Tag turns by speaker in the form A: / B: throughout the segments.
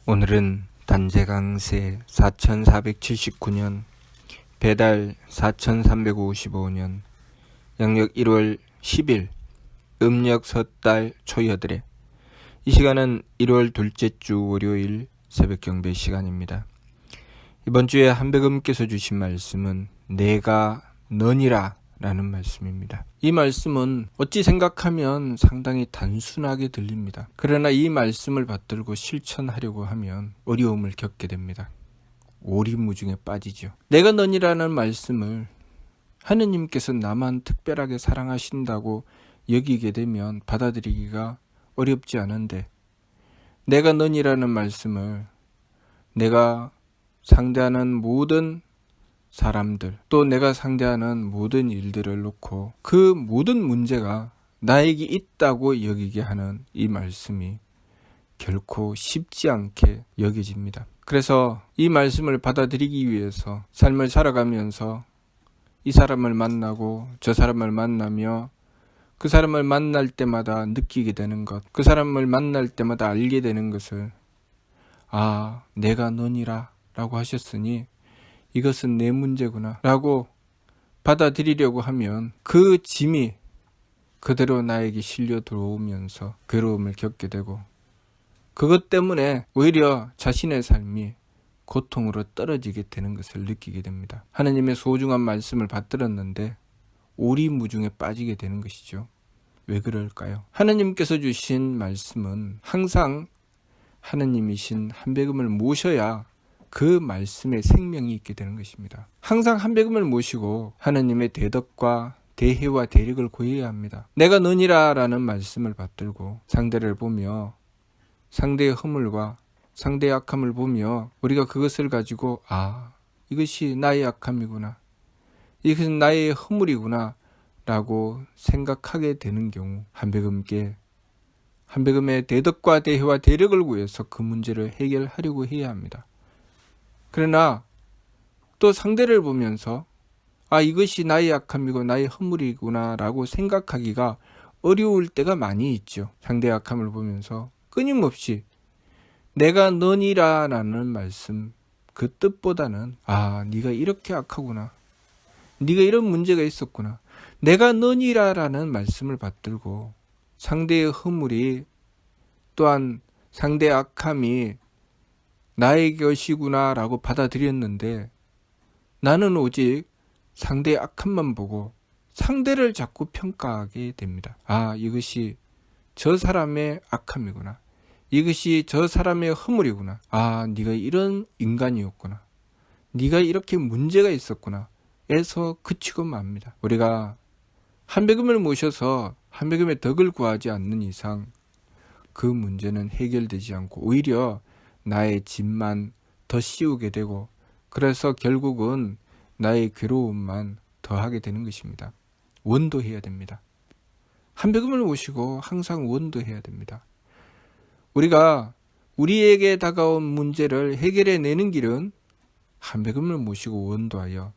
A: 오늘은 단재강세 4479년 배달 4355년 양력 1월 10일 음력 섣달 초여드레. 이 시간은 1월 둘째 주 월요일 새벽 경배 시간입니다. 이번 주에 한백음께서 주신 말씀은 내가 너니라 라는 말씀입니다. 이 말씀은 어찌 생각하면 상당히 단순하게 들립니다. 그러나 이 말씀을 받들고 실천하려고 하면 어려움을 겪게 됩니다. 오리무중에 빠지죠. 내가 너니라는 말씀을 하느님께서 나만 특별하게 사랑하신다고 여기게 되면 받아들이기가 어렵지 않은데, 내가 너니라는 말씀을 내가 상대하는 모든 사람들, 또 내가 상대하는 모든 일들을 놓고 그 모든 문제가 나에게 있다고 여기게 하는 이 말씀이 결코 쉽지 않게 여겨집니다. 그래서 이 말씀을 받아들이기 위해서 삶을 살아가면서 이 사람을 만나고 저 사람을 만나며 그 사람을 만날 때마다 느끼게 되는 것, 그 사람을 만날 때마다 알게 되는 것을, 내가 너니라 라고 하셨으니 이것은 내 문제구나 라고 받아들이려고 하면 그 짐이 그대로 나에게 실려 들어오면서 괴로움을 겪게 되고, 그것 때문에 오히려 자신의 삶이 고통으로 떨어지게 되는 것을 느끼게 됩니다. 하나님의 소중한 말씀을 받들었는데 오리무중에 빠지게 되는 것이죠. 왜 그럴까요? 하나님께서 주신 말씀은 항상 하나님이신 한백음을 모셔야 그 말씀에 생명이 있게 되는 것입니다. 항상 한백음을 모시고 하나님의 대덕과 대혜와 대력을 구해야 합니다. 내가 너니라 라는 말씀을 받들고 상대를 보며 상대의 허물과 상대의 악함을 보며 우리가 그것을 가지고 이것이 나의 악함이구나, 이것은 나의 허물이구나 라고 생각하게 되는 경우 한백음의 대덕과 대혜와 대력을 구해서 그 문제를 해결하려고 해야 합니다. 그러나 또 상대를 보면서 이것이 나의 악함이고 나의 허물이구나 라고 생각하기가 어려울 때가 많이 있죠. 상대의 악함을 보면서 끊임없이 내가 너니라 라는 말씀, 그 뜻보다는 네가 이렇게 악하구나, 네가 이런 문제가 있었구나, 내가 너니라 라는 말씀을 받들고 상대의 허물이 또한 상대의 악함이 나의 것이구나 라고 받아들였는데, 나는 오직 상대의 악함만 보고 상대를 자꾸 평가하게 됩니다. 이것이 저 사람의 악함이구나, 이것이 저 사람의 허물이구나, 네가 이런 인간이었구나, 네가 이렇게 문제가 있었구나 에서 그치고 맙니다. 우리가 한백음을 모셔서 한백음의 덕을 구하지 않는 이상 그 문제는 해결되지 않고 오히려 나의 짐만 더 씌우게 되고, 그래서 결국은 나의 괴로움만 더하게 되는 것입니다. 원도해야 됩니다. 한백음을 모시고 항상 원도해야 됩니다. 우리가 우리에게 다가온 문제를 해결해내는 길은 한백음을 모시고 원도하여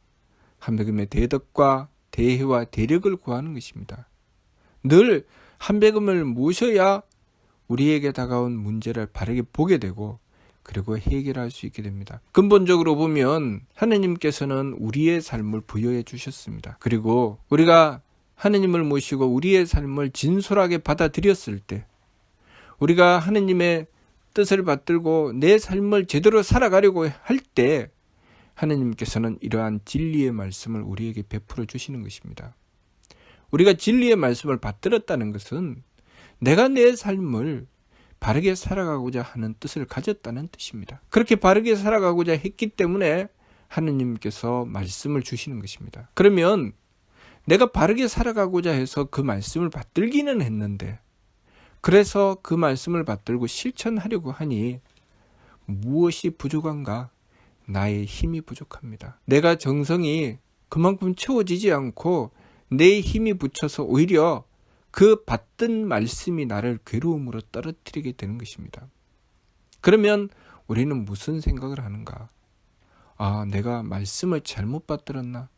A: 한백음의 대덕과 대혜와 대력을 구하는 것입니다. 늘 한백음을 모셔야 우리에게 다가온 문제를 바르게 보게 되고 그리고 해결할 수 있게 됩니다. 근본적으로 보면 하느님께서는 우리의 삶을 부여해 주셨습니다. 그리고 우리가 하느님을 모시고 우리의 삶을 진솔하게 받아들였을 때, 우리가 하느님의 뜻을 받들고 내 삶을 제대로 살아가려고 할 때 하느님께서는 이러한 진리의 말씀을 우리에게 베풀어 주시는 것입니다. 우리가 진리의 말씀을 받들었다는 것은 내가 내 삶을 바르게 살아가고자 하는 뜻을 가졌다는 뜻입니다. 그렇게 바르게 살아가고자 했기 때문에 하느님께서 말씀을 주시는 것입니다. 그러면 내가 바르게 살아가고자 해서 그 말씀을 받들기는 했는데, 그래서 그 말씀을 받들고 실천하려고 하니 무엇이 부족한가? 나의 힘이 부족합니다. 내가 정성이 그만큼 채워지지 않고 내 힘이 붙여서 오히려 그 받던 말씀이 나를 괴로움으로 떨어뜨리게 되는 것입니다. 그러면 우리는 무슨 생각을 하는가? 내가 말씀을 잘못 받들었나?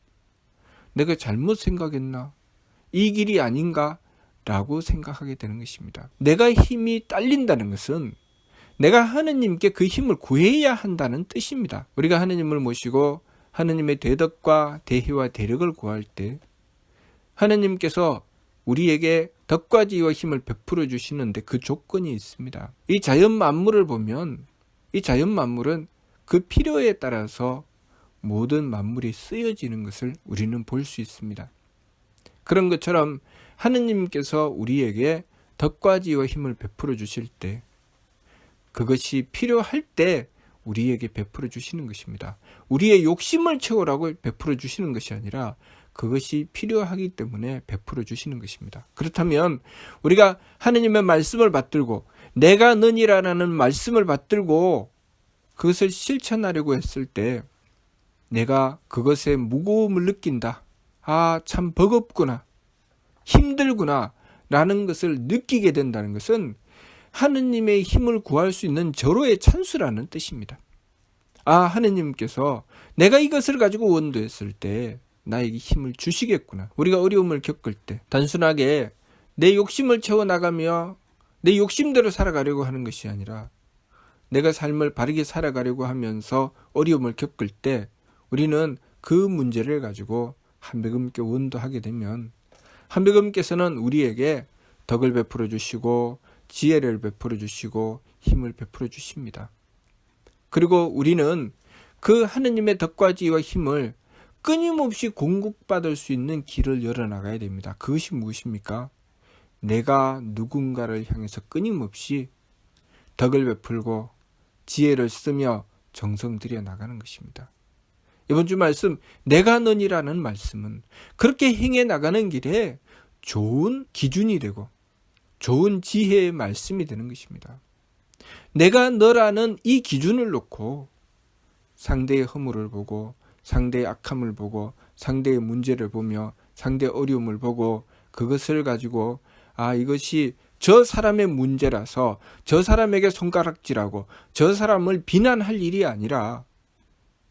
A: 내가 잘못 생각했나? 이 길이 아닌가? 라고 생각하게 되는 것입니다. 내가 힘이 딸린다는 것은 내가 하느님께 그 힘을 구해야 한다는 뜻입니다. 우리가 하느님을 모시고 하느님의 대덕과 대희와 대력을 구할 때 하느님께서 우리에게 덕과 지혜와 힘을 베풀어 주시는데 그 조건이 있습니다. 이 자연 만물을 보면 이 자연 만물은 그 필요에 따라서 모든 만물이 쓰여지는 것을 우리는 볼 수 있습니다. 그런 것처럼 하느님께서 우리에게 덕과 지혜와 힘을 베풀어 주실 때 그것이 필요할 때 우리에게 베풀어 주시는 것입니다. 우리의 욕심을 채우라고 베풀어 주시는 것이 아니라 그것이 필요하기 때문에 베풀어 주시는 것입니다. 그렇다면 우리가 하느님의 말씀을 받들고 내가 너니라는 말씀을 받들고 그것을 실천하려고 했을 때 내가 그것의 무거움을 느낀다. 아, 참 버겁구나. 힘들구나. 라는 것을 느끼게 된다는 것은 하느님의 힘을 구할 수 있는 절호의 찬수라는 뜻입니다. 아, 하느님께서 내가 이것을 가지고 원도했을 때 나에게 힘을 주시겠구나. 우리가 어려움을 겪을 때 단순하게 내 욕심을 채워나가며 내 욕심대로 살아가려고 하는 것이 아니라 내가 삶을 바르게 살아가려고 하면서 어려움을 겪을 때 우리는 그 문제를 가지고 하느님께 원도하게 되면 하느님께서는 우리에게 덕을 베풀어 주시고 지혜를 베풀어 주시고 힘을 베풀어 주십니다. 그리고 우리는 그 하느님의 덕과 지혜와 힘을 끊임없이 공급받을 수 있는 길을 열어나가야 됩니다. 그것이 무엇입니까? 내가 누군가를 향해서 끊임없이 덕을 베풀고 지혜를 쓰며 정성 들여 나가는 것입니다. 이번 주 말씀 내가 너니라는 말씀은 그렇게 행해 나가는 길에 좋은 기준이 되고 좋은 지혜의 말씀이 되는 것입니다. 내가 너라는 이 기준을 놓고 상대의 허물을 보고 상대의 악함을 보고 상대의 문제를 보며 상대의 어려움을 보고 그것을 가지고 아, 이것이 저 사람의 문제라서 저 사람에게 손가락질하고 저 사람을 비난할 일이 아니라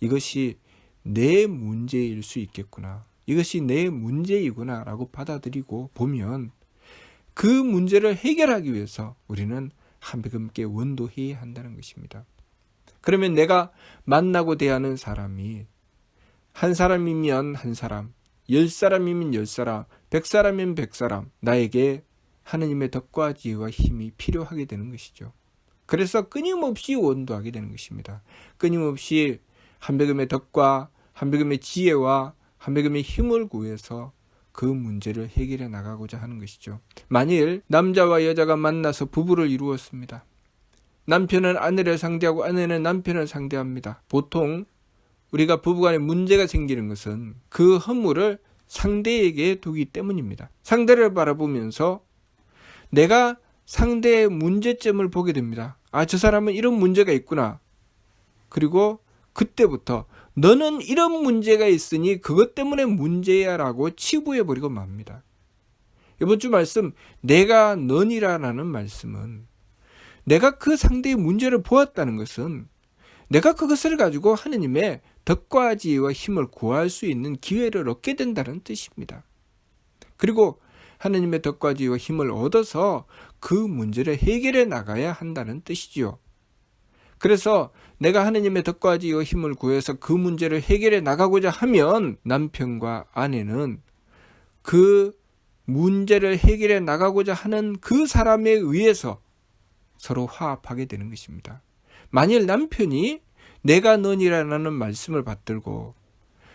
A: 이것이 내 문제일 수 있겠구나. 이것이 내 문제이구나 라고 받아들이고 보면 그 문제를 해결하기 위해서 우리는 하느님께 원도해야 한다는 것입니다. 그러면 내가 만나고 대하는 사람이 한 사람이면 한 사람, 10사람이면 10사람, 100사람이면 100사람 나에게 하느님의 덕과 지혜와 힘이 필요하게 되는 것이죠. 그래서 끊임없이 원도하게 되는 것입니다. 끊임없이 하느님의 덕과 하느님의 지혜와 하느님의 힘을 구해서 그 문제를 해결해 나가고자 하는 것이죠. 만일 남자와 여자가 만나서 부부를 이루었습니다. 남편은 아내를 상대하고 아내는 남편을 상대합니다. 보통 우리가 부부간에 문제가 생기는 것은 그 허물을 상대에게 두기 때문입니다. 상대를 바라보면서 내가 상대의 문제점을 보게 됩니다. 아, 저 사람은 이런 문제가 있구나. 그리고 그때부터 너는 이런 문제가 있으니 그것 때문에 문제야 라고 치부해버리고 맙니다. 이번 주 말씀 내가 너니라는 말씀은 내가 그 상대의 문제를 보았다는 것은 내가 그것을 가지고 하느님의 덕과 지혜와 힘을 구할 수 있는 기회를 얻게 된다는 뜻입니다. 그리고 하느님의 덕과 지혜와 힘을 얻어서 그 문제를 해결해 나가야 한다는 뜻이지요. 그래서 내가 하느님의 덕과 지혜와 힘을 구해서 그 문제를 해결해 나가고자 하면 남편과 아내는 그 문제를 해결해 나가고자 하는 그 사람에 의해서 서로 화합하게 되는 것입니다. 만일 남편이 내가 너니라는 말씀을 받들고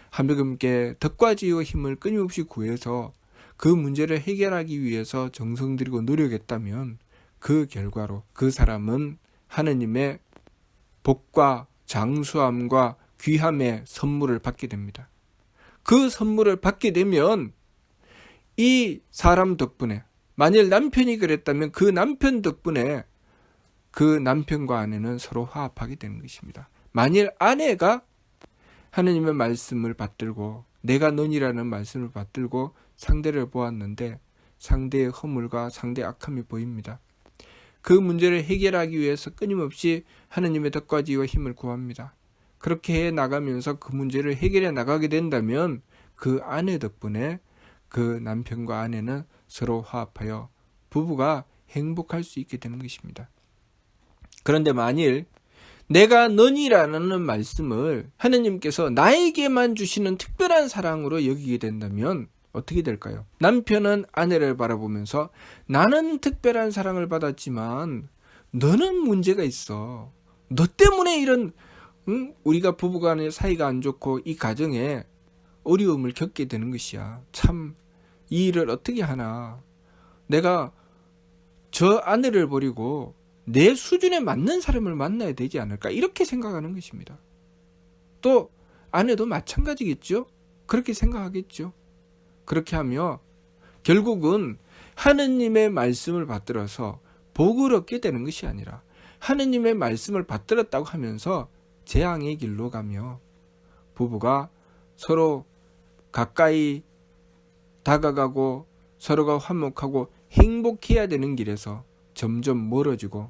A: 하느님께 덕과 지혜와 힘을 끊임없이 구해서 그 문제를 해결하기 위해서 정성 들이고 노력했다면 그 결과로 그 사람은 하느님의 복과 장수함과 귀함의 선물을 받게 됩니다. 그 선물을 받게 되면 이 사람 덕분에 만일 남편이 그랬다면 그 남편 덕분에 그 남편과 아내는 서로 화합하게 되는 것입니다. 만일 아내가 하느님의 말씀을 받들고 내가 너니라는 말씀을 받들고 상대를 보았는데 상대의 허물과 상대의 악함이 보입니다. 그 문제를 해결하기 위해서 끊임없이 하느님의 덕과 지혜와 힘을 구합니다. 그렇게 해 나가면서 그 문제를 해결해 나가게 된다면 그 아내 덕분에 그 남편과 아내는 서로 화합하여 부부가 행복할 수 있게 되는 것입니다. 그런데 만일 내가 너니라는 말씀을 하느님께서 나에게만 주시는 특별한 사랑으로 여기게 된다면 어떻게 될까요? 남편은 아내를 바라보면서 나는 특별한 사랑을 받았지만 너는 문제가 있어. 너 때문에 이런 우리가 부부간의 사이가 안 좋고 이 가정에 어려움을 겪게 되는 것이야. 참 이 일을 어떻게 하나. 내가 저 아내를 버리고 내 수준에 맞는 사람을 만나야 되지 않을까 이렇게 생각하는 것입니다. 또 아내도 마찬가지겠죠. 그렇게 생각하겠죠. 그렇게 하며 결국은 하느님의 말씀을 받들어서 복을 얻게 되는 것이 아니라 하느님의 말씀을 받들었다고 하면서 재앙의 길로 가며 부부가 서로 가까이 다가가고 서로가 화목하고 행복해야 되는 길에서 점점 멀어지고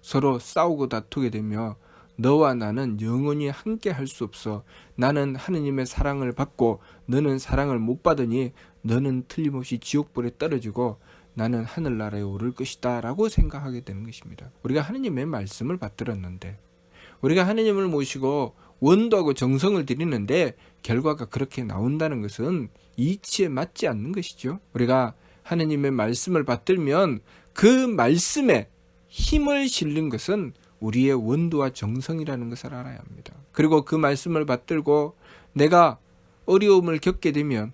A: 서로 싸우고 다투게 되며 너와 나는 영원히 함께 할 수 없어. 나는 하느님의 사랑을 받고 너는 사랑을 못 받으니 너는 틀림없이 지옥불에 떨어지고 나는 하늘나라에 오를 것이다 라고 생각하게 되는 것입니다. 우리가 하느님의 말씀을 받들었는데 우리가 하느님을 모시고 원도하고 정성을 드리는데 결과가 그렇게 나온다는 것은 이치에 맞지 않는 것이죠. 우리가 하느님의 말씀을 받들면 그 말씀에 힘을 실는 것은 우리의 원도와 정성이라는 것을 알아야 합니다. 그리고 그 말씀을 받들고 내가 어려움을 겪게 되면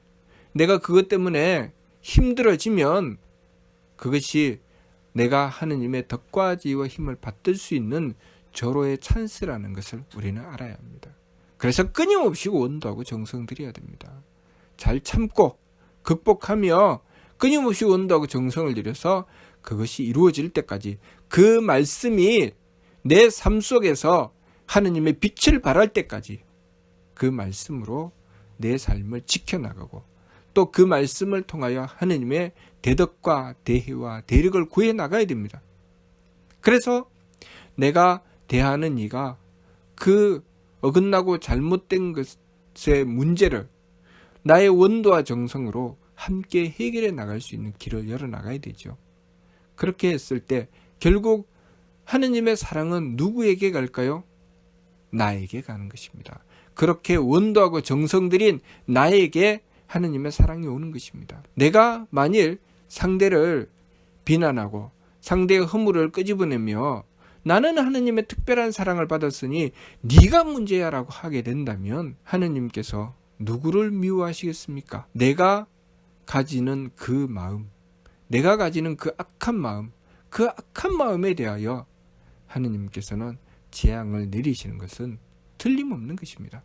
A: 내가 그것 때문에 힘들어지면 그것이 내가 하느님의 덕과 지혜와 힘을 받들 수 있는 절호의 찬스라는 것을 우리는 알아야 합니다. 그래서 끊임없이 원도하고 정성 들여야 됩니다. 잘 참고 극복하며 끊임없이 원도하고 정성을 들여서 그것이 이루어질 때까지 그 말씀이 내 삶 속에서 하느님의 빛을 발할 때까지 그 말씀으로 내 삶을 지켜나가고 또 그 말씀을 통하여 하느님의 대덕과 대혜와 대력을 구해 나가야 됩니다. 그래서 내가 대하는 이가 그 어긋나고 잘못된 것의 문제를 나의 원도와 정성으로 함께 해결해 나갈 수 있는 길을 열어나가야 되죠. 그렇게 했을 때 결국 하느님의 사랑은 누구에게 갈까요? 나에게 가는 것입니다. 그렇게 원도하고 정성 들인 나에게 하느님의 사랑이 오는 것입니다. 내가 만일 상대를 비난하고 상대의 허물을 끄집어내며 나는 하느님의 특별한 사랑을 받았으니 네가 문제야 라고 하게 된다면 하느님께서 누구를 미워하시겠습니까? 내가 가지는 그 마음, 내가 가지는 그 악한 마음에 대하여 하느님께서는 재앙을 내리시는 것은 틀림없는 것입니다.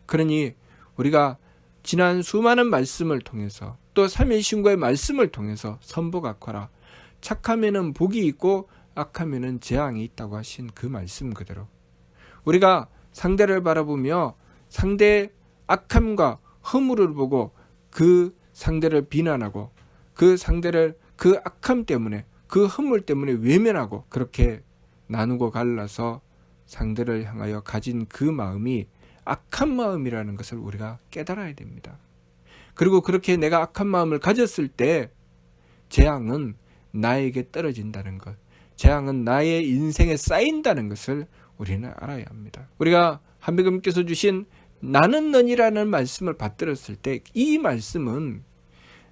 A: 그러니 우리가 지난 수많은 말씀을 통해서 또 3일 신고의 말씀을 통해서 선복악화라 착하면은 복이 있고 악하면은 재앙이 있다고 하신 그 말씀 그대로 우리가 상대를 바라보며 상대의 악함과 허물을 보고 그 상대를 비난하고 그 상대를 그 악함 때문에 그 허물 때문에 외면하고 그렇게 나누고 갈라서 상대를 향하여 가진 그 마음이 악한 마음이라는 것을 우리가 깨달아야 됩니다. 그리고 그렇게 내가 악한 마음을 가졌을 때 재앙은 나에게 떨어진다는 것, 재앙은 나의 인생에 쌓인다는 것을 우리는 알아야 합니다. 우리가 한비금께서 주신 나는 너니라는 말씀을 받들었을 때 이 말씀은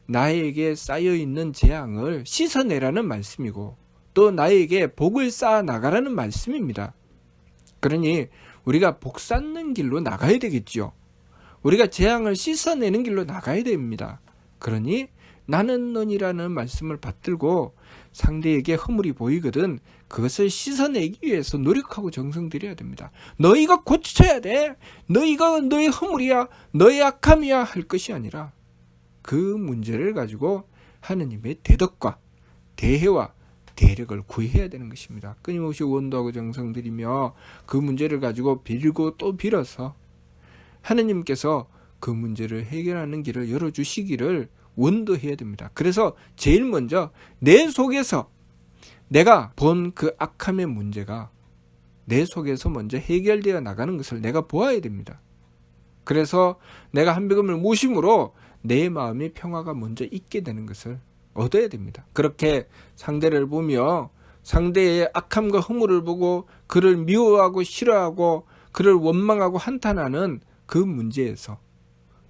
A: 나에게 쌓여있는 재앙을 씻어내라는 말씀이고 또 나에게 복을 쌓아 나가라는 말씀입니다. 그러니 우리가 복 쌓는 길로 나가야 되겠죠. 우리가 재앙을 씻어내는 길로 나가야 됩니다. 그러니 나는 너니라는 말씀을 받들고 상대에게 허물이 보이거든 그것을 씻어내기 위해서 노력하고 정성 들여야 됩니다. 너희가 고쳐야 돼. 너희가 너의 허물이야. 너의 악함이야 할 것이 아니라 그 문제를 가지고 하느님의 대덕과 대혜와 대력을 구해야 되는 것입니다. 끊임없이 원도하고 정성 들이며 그 문제를 가지고 빌고 또 빌어서 하느님께서 그 문제를 해결하는 길을 열어주시기를 원도해야 됩니다. 그래서 제일 먼저 내 속에서 내가 본 그 악함의 문제가 내 속에서 먼저 해결되어 나가는 것을 내가 보아야 됩니다. 그래서 내가 한비금을 모심으로 내 마음의 평화가 먼저 있게 되는 것을 얻어야 됩니다. 그렇게 상대를 보며 상대의 악함과 허물을 보고 그를 미워하고 싫어하고 그를 원망하고 한탄하는 그 문제에서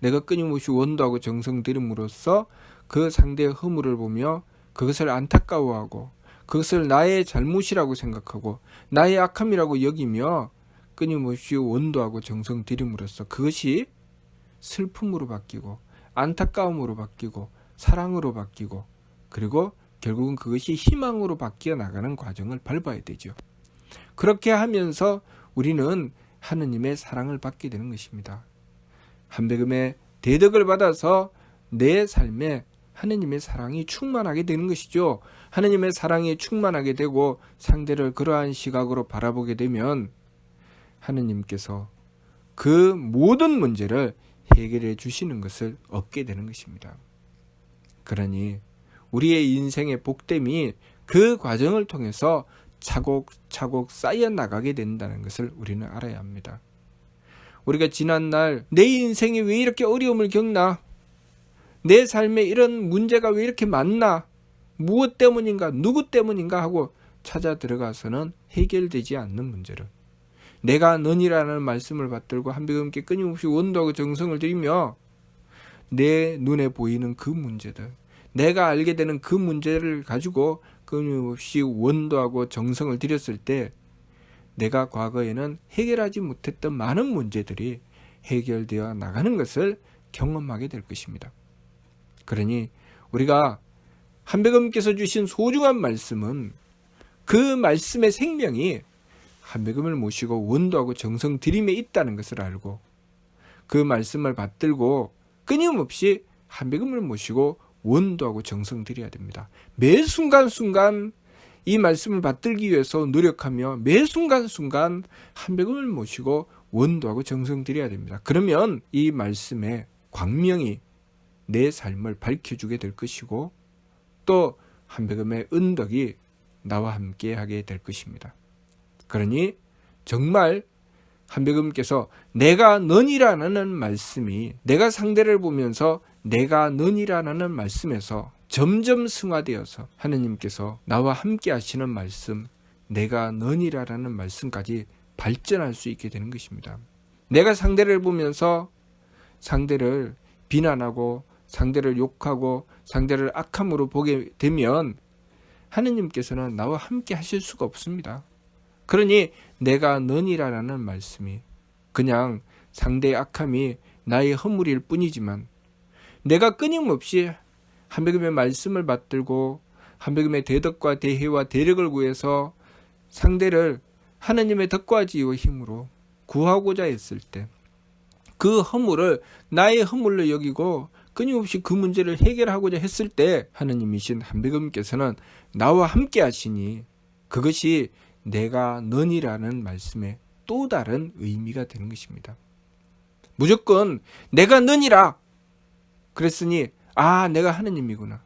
A: 내가 끊임없이 원도하고 정성 들임으로써 그 상대의 허물을 보며 그것을 안타까워하고 그것을 나의 잘못이라고 생각하고 나의 악함이라고 여기며 끊임없이 원도하고 정성 들임으로써 그것이 슬픔으로 바뀌고 안타까움으로 바뀌고 사랑으로 바뀌고 그리고 결국은 그것이 희망으로 바뀌어 나가는 과정을 밟아야 되죠. 그렇게 하면서 우리는 하느님의 사랑을 받게 되는 것입니다. 한백음의 대덕을 받아서 내 삶에 하느님의 사랑이 충만하게 되는 것이죠. 하느님의 사랑이 충만하게 되고 상대를 그러한 시각으로 바라보게 되면 하느님께서 그 모든 문제를 해결해 주시는 것을 얻게 되는 것입니다. 그러니 우리의 인생의 복됨이 그 과정을 통해서 차곡차곡 쌓여 나가게 된다는 것을 우리는 알아야 합니다. 우리가 지난날 내 인생이 왜 이렇게 어려움을 겪나? 내 삶에 이런 문제가 왜 이렇게 많나? 무엇 때문인가? 누구 때문인가? 하고 찾아 들어가서는 해결되지 않는 문제를 내가 너니라는 말씀을 받들고 한백음께 끊임없이 원도하고 정성을 들이며 내 눈에 보이는 그 문제들, 내가 알게 되는 그 문제를 가지고 끊임없이 원도하고 정성을 들였을 때 내가 과거에는 해결하지 못했던 많은 문제들이 해결되어 나가는 것을 경험하게 될 것입니다. 그러니 우리가 한백음께서 주신 소중한 말씀은 그 말씀의 생명이 한백음을 모시고 원도하고 정성 들임에 있다는 것을 알고 그 말씀을 받들고 끊임없이 한백음을 모시고 원도하고 정성 들여야 됩니다. 매 순간순간 이 말씀을 받들기 위해서 노력하며 매 순간순간 한백음을 모시고 원도하고 정성 들여야 됩니다. 그러면 이 말씀의 광명이 내 삶을 밝혀주게 될 것이고 또 한백음의 은덕이 나와 함께 하게 될 것입니다. 그러니 정말 한백음께서 내가 너니라는 말씀이 내가 상대를 보면서 내가 너니라는 말씀에서 점점 승화되어서 하느님께서 나와 함께 하시는 말씀, 내가 너니라는 말씀까지 발전할 수 있게 되는 것입니다. 내가 상대를 보면서 상대를 비난하고 상대를 욕하고 상대를 악함으로 보게 되면 하느님께서는 나와 함께 하실 수가 없습니다. 그러니 내가 너니라는 말씀이 그냥 상대의 악함이 나의 허물일 뿐이지만 내가 끊임없이 한백음의 말씀을 받들고 한백음의 대덕과 대혜와 대력을 구해서 상대를 하느님의 덕과 지혜와 힘으로 구하고자 했을 때 그 허물을 나의 허물로 여기고 끊임없이 그 문제를 해결하고자 했을 때 하느님이신 한백음께서는 나와 함께 하시니 그것이 내가 너니라는 말씀의 또 다른 의미가 되는 것입니다. 무조건 내가 너니라 그랬으니 내가 하느님이구나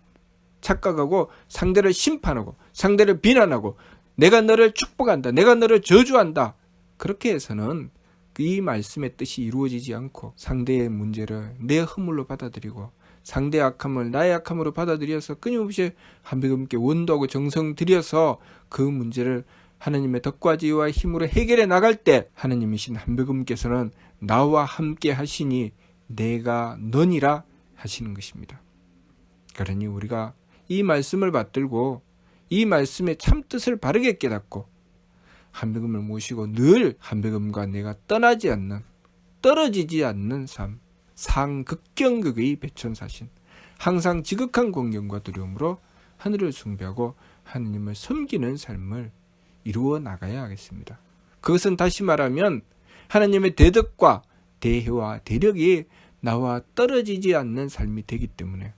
A: 착각하고 상대를 심판하고 상대를 비난하고 내가 너를 축복한다 내가 너를 저주한다 그렇게 해서는 이 말씀의 뜻이 이루어지지 않고 상대의 문제를 내 허물로 받아들이고 상대의 악함을 나의 악함으로 받아들여서 끊임없이 한백음께 원도하고 정성 들여서 그 문제를 하느님의 덕과 지혜와 힘으로 해결해 나갈 때 하느님이신 한백음께서는 나와 함께 하시니 내가 너니라 하시는 것입니다. 그러니 우리가 이 말씀을 받들고 이 말씀의 참뜻을 바르게 깨닫고 한백음을 모시고 늘 한백음과 내가 떠나지 않는 떨어지지 않는 삶 상극경극의 배천사신 항상 지극한 공경과 두려움으로 하늘을 숭배하고 하느님을 섬기는 삶을 이루어 나가야 하겠습니다. 그것은 다시 말하면 하나님의 대덕과 대혜와 대력이 나와 떨어지지 않는 삶이 되기 때문에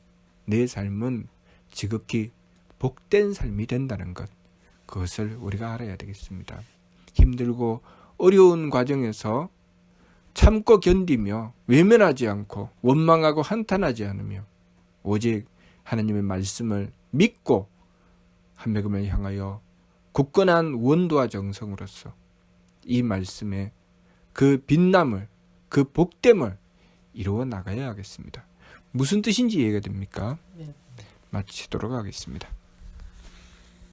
A: 내 삶은 지극히 복된 삶이 된다는 것 그것을 우리가 알아야 되겠습니다. 힘들고 어려운 과정에서 참고 견디며 외면하지 않고 원망하고 한탄하지 않으며 오직 하나님의 말씀을 믿고 한백음을 향하여 굳건한 원도와 정성으로서 이 말씀의 그 빛남을 그 복됨을 이루어 나가야 하겠습니다. 무슨 뜻인지 이해가 됩니까? 네. 마치도록 하겠습니다.